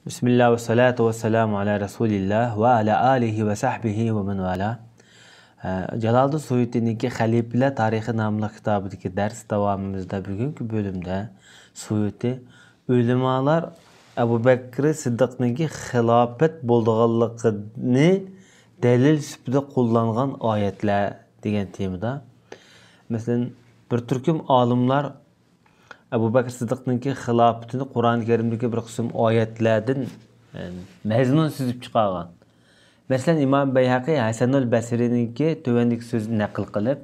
Bismillah ve salatu ve selamu ala Resulillah ve ala alihi ve sahbihi ve men vala. Jaloliddin Suyuti'ninki Xalifeler Tarihi namlı kitabındaki ders davamımızda bugünkü bölümde Suyuti ulemalar Ebu Bekir Siddiq'ninki xilafet bolduğanlığını delil süpüde kullanılan ayetler degan temada. Mesela bir türküm alimler Ebu Bekir Siddiq'ninki xilafetini Kur'an-ı Kerim'deki bir kısım ayetlerden mezmun süzüp çıkargan. Mesela İmam Beyhaqi Hasanul Basri'ninki tövendeki sözünü nakil kılıp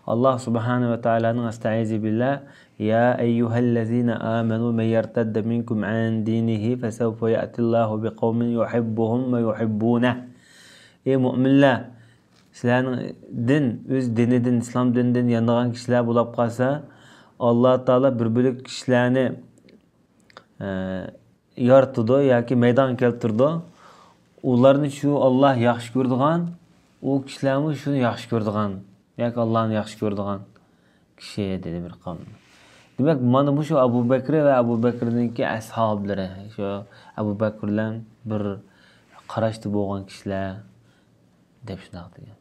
Allah Subhanahu ve Taala'nın estaizu billah ya eyyühellezine amenu men yertedde minkum an dinihi fesevfe ya'tillahu bi kavmin yuhibbuhum ve yuhibbuneh. Ey müminler, sizlerin öz dininden, İslam dininden yanılan kişiler bulup kalsa Allah Teala bir bölük kişilerini yarattı yoki meydan keltirdi. Ularni şu Allah yaxshi ko'rdigan, u kishilarni shuni yaxshi ko'rdigan, yoki Allohni yaxshi ko'rdigan kishi dedi bir qavm. Demak, mana bu şu Abu Bakr ve Abu Bakr'ninki ashablari, şu Abu Bakr bilan bir qarashda bo'lgan kishilar deb shunday degan.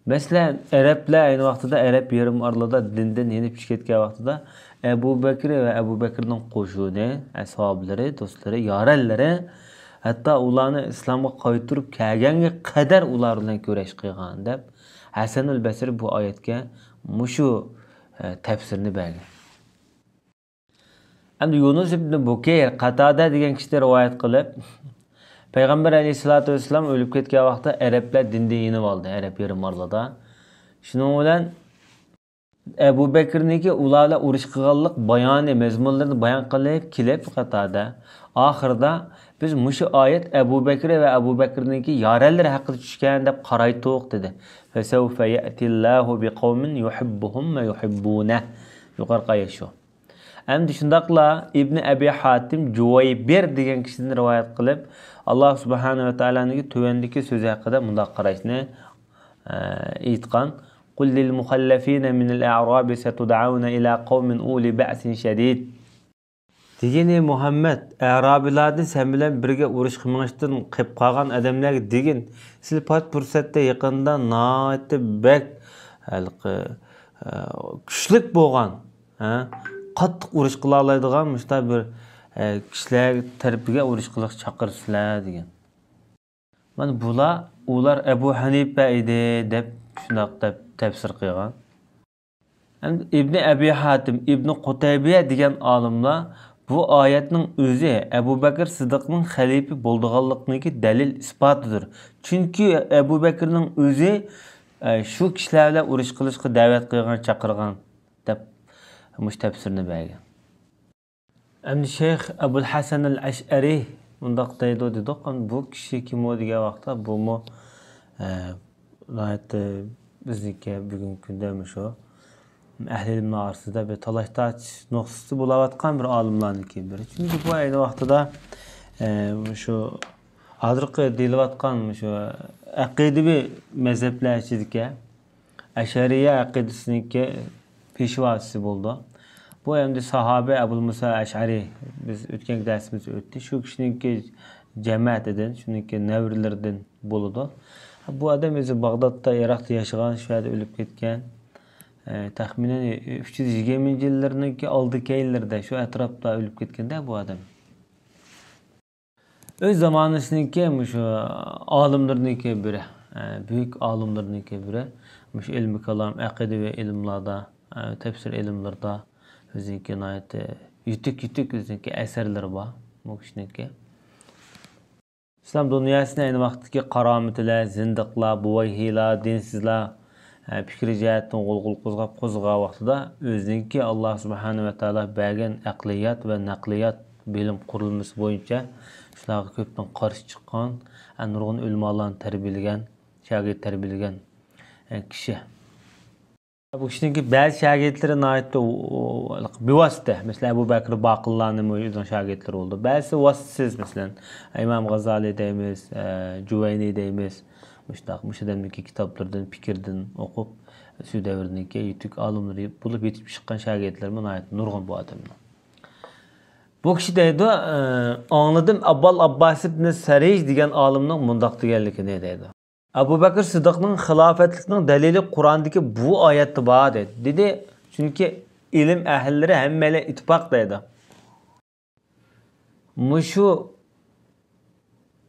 Mesela Araplar aynı vaqtida Arab yarim orlida dindan yenib chiqib ketgan vaqtida Abu Bakr ve Abu Bakrning qo'shuni, ashablari, do'stlari, yorallari hatta ularni islomga qaytirib kelganga qadar ular bilan kurash qilgan deb Hasanul Basri bu oyatga mushu tafsirni bergan. Endi Yunus ibn Bukayr Qatada degan kishi rivoyat qilib Peygamber Aleyhisselatü Vesselam ölüp ketken vaqtda Araplar dindan yenib oldi, Arab yarim orlida. Shuning bilan Abu Bakr'niki ularla urush qilganlik bayoni mazmunlarini bayon qilib kelib Qatada oxirida biz mushu oyat Abu Bakr ve Abu Bakr'niki yoralari haqida tushgan deb qaraytoq dedi. Fasawfa ya'tillahu biqawmin yuhibbuhum ve yuhibbunah. Yuqorqi oyat shu. Endi shundaqla İbn Abi Hatim Juvaybir degan kishidan rivoyat qilib Allah Subhanahu ve Taala'nın tövendeki sözü hakkında mundaq qarashni aytgan. Qul lil mukhallafina min al-a'rab satud'auna ila qawmin uli ba'sin shadid. Degeni Muhammed, Arabilardan sen bilan birga urush qilmoqdan qilib qolgan odamlarga degin, siz pat fursatda yaqinda noati bek kuchlik bo'lgan, qattiq urush qila oladigan mushta bir kishilar tarafiga urush qilib chaqirsizlar degan. Mana ular Abu Hanifa edi deb shunday deb tafsir qilgan. Endi İbn Abi Hatim, İbn Qutaybiya degan olimlar bu oyatning o'zi Abu Bakr Siddiqning xalifa bo'lganligiga dalil isbotidir. Chunki Abu Bakrning o'zi shu kishilar bilan urush qilishga da'vat qilgan, chaqirgan deb mush tafsirni bergan. Endi Şeyh Abul Hasan al-Ash'ari bundaq deydi dedik. Bu kishi kim o degan vaqtda bu mu bizniki bugungi kunda shu ahli ilm orasida bir talash-toj nuqtasi bo'layotgan bir olimlarniki biri. Chunki bu ayni vaqtida shu hozirgi deyilayotgan shu aqidaviy mazhablar ichidagi Ashariya aqidasiniki peshvosi bo'ldi. Bu hem de sahabe Ebu Musa Eş'ari biz ötken dersimiz öttü. Şu kişininki cemaat edin, şununki nevrilerden buludu. Bu adam özü Bağdat'ta, Irak'ta yaşayan, şu anda ölüp ketken. Tahminen 320 yıllarındaki aldığı yıllarda şu etrafta ölüp ketken de bu adam. Öz zamanısındaki şu alimlerdeki biri, büyük alimlerdeki biri, şu ilmi kalam, akide ve ilimlerde, tefsir ilimlerde, özünki nayet yütük özünki eserler var bu kişininki. İslam dünyasında aynı vaxtdaki karametler, zindiqlar, buvayhilar, dinsizler fikri cihetten qolqul qo'zg'ab vaqtida özünki Allah Subhanahu ve Taala bergan aqliyat ve naqliyat bilim qurilmasi bo'yicha shularga ko'pdan qarshi chiqqan, nurg'un ulmolarni tarbiyalagan, shogird tarbiyalagan kishi. Bu kişininki bazı şagirdleri naitde bivasite. Mesela Ebu Bekir Bakırlar'ın mevcut şagirdleri oldu. Bazısı vasıtsız mesela. İmam Gazali deyimiz, Cüveyni deyimiz. Müşedemdeki kitaplardan, fikirden okup şu devrindeki yütük alımları bulup yetip çıkan şagirdlerime ait nurgun bu adamlar. Bu kishi deydi, anladım Abbal Abbas ibn Sarij degan olimning mundoq deganligini deydi. Abu Bakr Siddiqning xilofatlikning dalili Qur'ondagi bu oyatda bor dedi. Chunki ilm ahllari hammalar ittifoq deydi. Mushu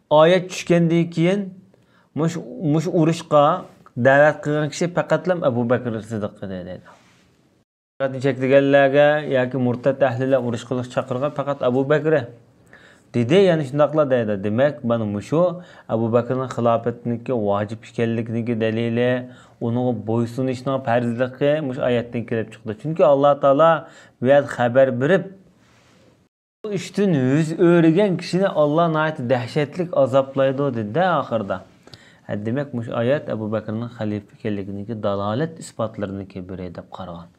oyat tushgandan keyin mush urushqa da'vat qilgan kishi faqatlam Abu Bakr Siddiq deydi. Chekdiganlarga yoki murtad ahlilar urush qilish chaqirgan faqat Abu Bakr dedi, ya'ni shundaqlar deydi. Demak, mana mushu Abu Bakrning xilofatniki vojib ekanligiga dalili, uning bo'ysunishning farzligi mush oyatdan kelib chiqdi. Chunki Alloh taolo bu yerda xabar berib, bu ishdan yuz o'rgan kishini Alloh nayt dahshatlik azoblaydi dedi oxirida. Demak, mush oyat Abu Bakrning xalifa ekanligiga dalolat isbotlarini biri deb qaragan.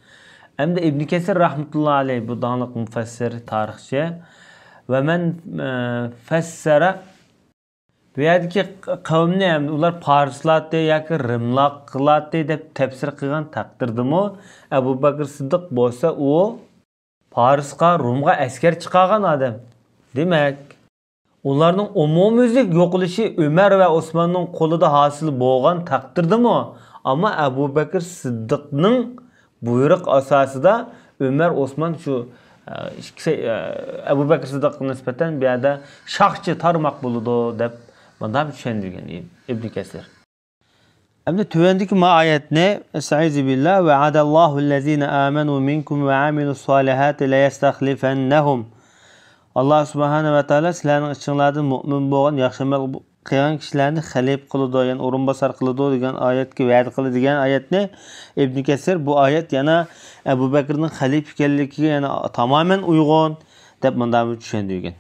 Hamda Ibn Kesir rahmetullohi alayhi bu daniq mufassir tarixchi ve men fessara bu yerdeki kavimni hem ular Parislatı yoki Rimlaqlatı deb tafsir qilgan taqdirdimi Abu Bakr Siddiq bo'lsa u Parisga, Rumga askar chiqargan odam. Demak, ularning umumiylik yo'qolishi Ömer ve Osmanning qo'lida hosil bo'lgan taqdirdimi? Ama Abu Bakr Siddiqning buyruq asosida Ömer, Osman şu Abu Bakr Siddiqqa nisbatan bu yerda shaxschi tarmoq bo'ladi deb bunda tushundirgan Ibn Kesir. Endi tuvandagi oyatni Estaizu billah ve adallahu allazina amanu minkum ve amilus solihati la yastakhlifannahum. Allah subhanahu ve taala sizlarning ichingizdan mu'min bo'lgan, yaxshi amal qilgan kishilarni xalif qiladi, ya'ni o'rinbosar qiladi degan oyatga va'da qiladi degan oyatni Ibn Kesir bu oyat yana Abu Bakrning xalif ekanligiga yana tamamen uyg'un deb bunda tushundirgan.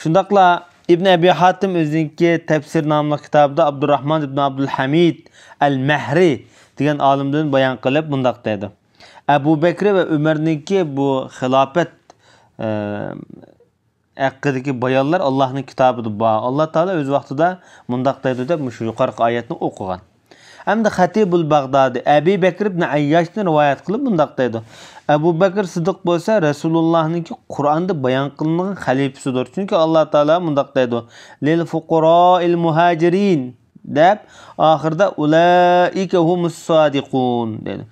Shundaqla Ibn Abi Hatim o'ziniki tafsir nomli kitobida Abdurrahman ibn Abdulhamid al-Mahri degan olimdan bayon qilib bundaq dedi. Abu Bakr ve Umarniki bu xilofat haqqidagi bayonlar Allohning kitobida bor. Alloh taolo o'z vaqtida mundaq deydi deb shu yuqorqi oyatni o'qigan. Hamda Xatibul Bag'dodi Abi Bakr ibn Ayyashni rivoyat qilib mundaq deydi. Abu Bakr Siddiq bo'lsa Rasulullahninki Qur'onda bayon qilingan xalifasidir. Chunki Alloh taolo mundaq deydi. Lil fuqaroil muhajirin deb oxirida ulaika humus sodiqun dedi.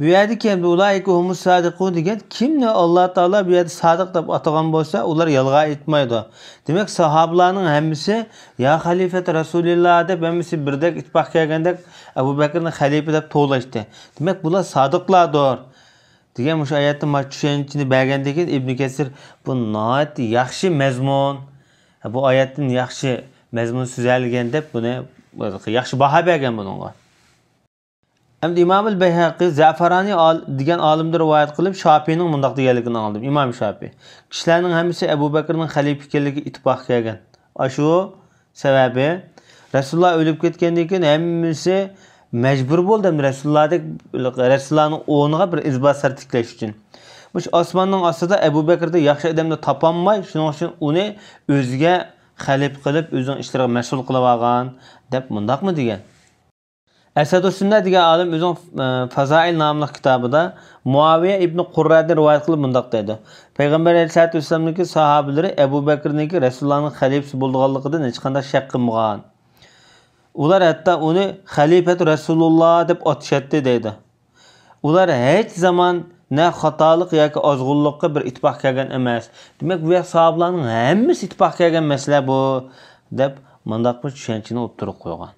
Bu yerda kimdi ulaika humus sodiqun degan kimni Alloh taolo bu yerda sodiq deb atagan bo'lsa, ular yolg'on aytmaydi. Demak, sahobalarning hammasi ya xalifat Rasululloh deb hammasi birdek ittifoq kelganda Abu Bakrni xalifa deb to'lashdi. Demak, bular sodiqlardir degan o'sha oyatning tushunchini bergandan keyin Ibn Kesir bu nihoyat yaxshi mazmun, bu oyatning yaxshi mazmun so'zalgan deb buni yaxshi baho bergan bunga. Hem de İmam el-Beyhaqi Zafarani degan olimni rivoyat qilib Shofiyning mundaq deganligini oldim. İmam Shofiy. Kishilarning hammasi Abu Bakrning xalifa ekanligiga ittifoq kelgan. Shu sababi Rasululloh o'lib ketgandan keyin hammasi majbur bo'ldi Rasulullohning o'rniga bir izbosar tiklash uchun. Mush osmonning ostida Abu Bakrda yaxshi odamni topolmay, shuning uchun uni o'ziga xalif qilib, o'zining ishlariga mas'ul qilib olgan deb mundaqmi degan. Esad-ı Sünnet degan olim o'zining Fazail nomli kitobida Muaviya ibn Qurradan rivoyat qilib mundaq dedi. Payg'ambar alayhisolatu vasallamning sahobalari Abu Bakrniki Rasulullohning xalifasi bo'lganligidan hech qanday shak qilmagan. Ular hatto uni xalifat Rasululloh deb atashadi deydi. Ular hech zaman ne xatolik yoki ozg'unlikqa bir ittifoq kelgan emas. Demak, bu sahobalarning hammasi ittifoq kelgan masala bu deb mundaq bir tushunchani o'ttirib qo'ygan.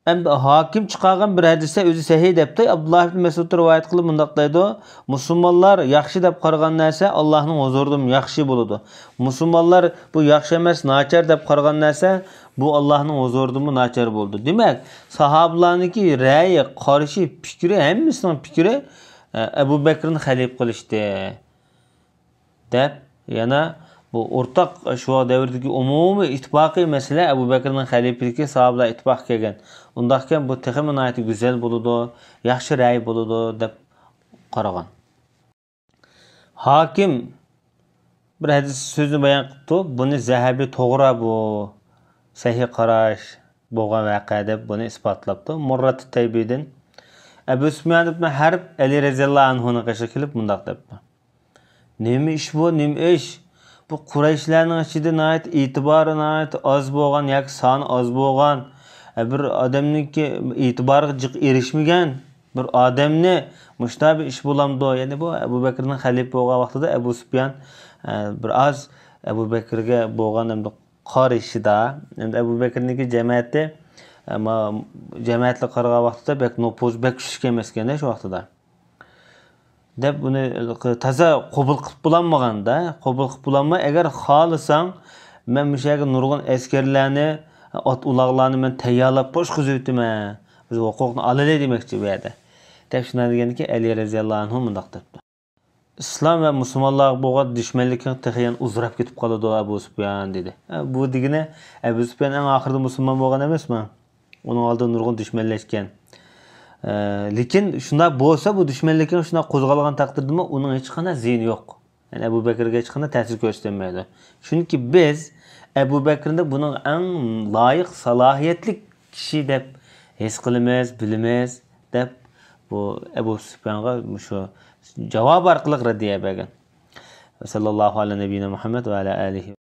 Hem de hakim çıkargan bir hadise özü sahih depti. Abdullah ibn Mesud rivoyat qilib mundaq deydi. Musulmonlar yaxshi deb qaragan narsa Allohning huzurida yaxshi bo'ladi. Musulmonlar bu yaxshi emas, nachar deb qaragan narsa bu Allohning huzurida nachar bo'ldi. Demak, sahobalarniki ra'yi, qarashi, fikri hammasining fikri Abu Bakrni xalif qilishdi deb yana bu o'rtaq shu davrdagi umumiy ittifoqiy masala Abu Bakrning xalifaligiga sahobalar ittifoq kelgan. Undaqkan bu texmi nihoyat go'zal bo'ladi, yaxshi ra'y bo'ladi deb qaragan. Hakim bir hadis so'zni bayon qildi. Buni Zahabi to'g'ri bu sahih qarash bo'lgan voqea deb buni isbotlabdi. Murrat Taybiydan Abu Sufyan ibn Harb Ali roziyallohu anhuning qishiga kelib mundaq debdi. Nima ish bu, nima ish? Bu Qurayshlarning ichida nihoyat e'tibori nihoyat oz bo'lgan yoki soni oz bo'lgan, bir odamniki e'tiboriga jiq erishmagan bir odamni mushtabi ish bo'lamdi. Ya'ni bu Abu Bakrning xalifa bo'lgan vaqtida Abu Sufyan bir oz Abu Bakrga bo'lgan endi qarashida, endi Abu Bakrniki jamiyati jamiyatga qaragan vaqtida bek nopuz bek kuchli emas ekan shu vaqtida. Deb buni taza qabul qilib bo'lmaganda, qabul qilib bo'lmay, agar xohlasang, men bu yerga nurg'un askarlarni, ot uloqlarni men tayyorlab qo'shqizib o'taman. Biz huquqni olaylik demoqchi bu yerda. Deb shunday deganki, Ali roziyallohu anhu mundaq debdi. Islom va musulmonlar bo'lgan dushmanlikni texyan uzrab ketib qoladi Abu Sufyan dedi. Bu degani Abu Sufyan eng oxirida musulmon bo'lgan emasmi? Uning oldida nurg'un dushmanlashgan. Lekin shunda bo'lsa bu dushmanlikning shunda qo'zg'algan taqdirda uning hech qanday ziyni yo'q. Ya'ni Abu Bakrga hech qanday ta'sir ko'rsatmaydi. Chunki biz Abu Bakrni buning eng loyiq, salohiyatli kishi deb his qilamiz, bilamiz deb bu Abu Sufyonga shu javob orqali raddiya bergan. Sallallohu alayhi va Muhammad va ala alihi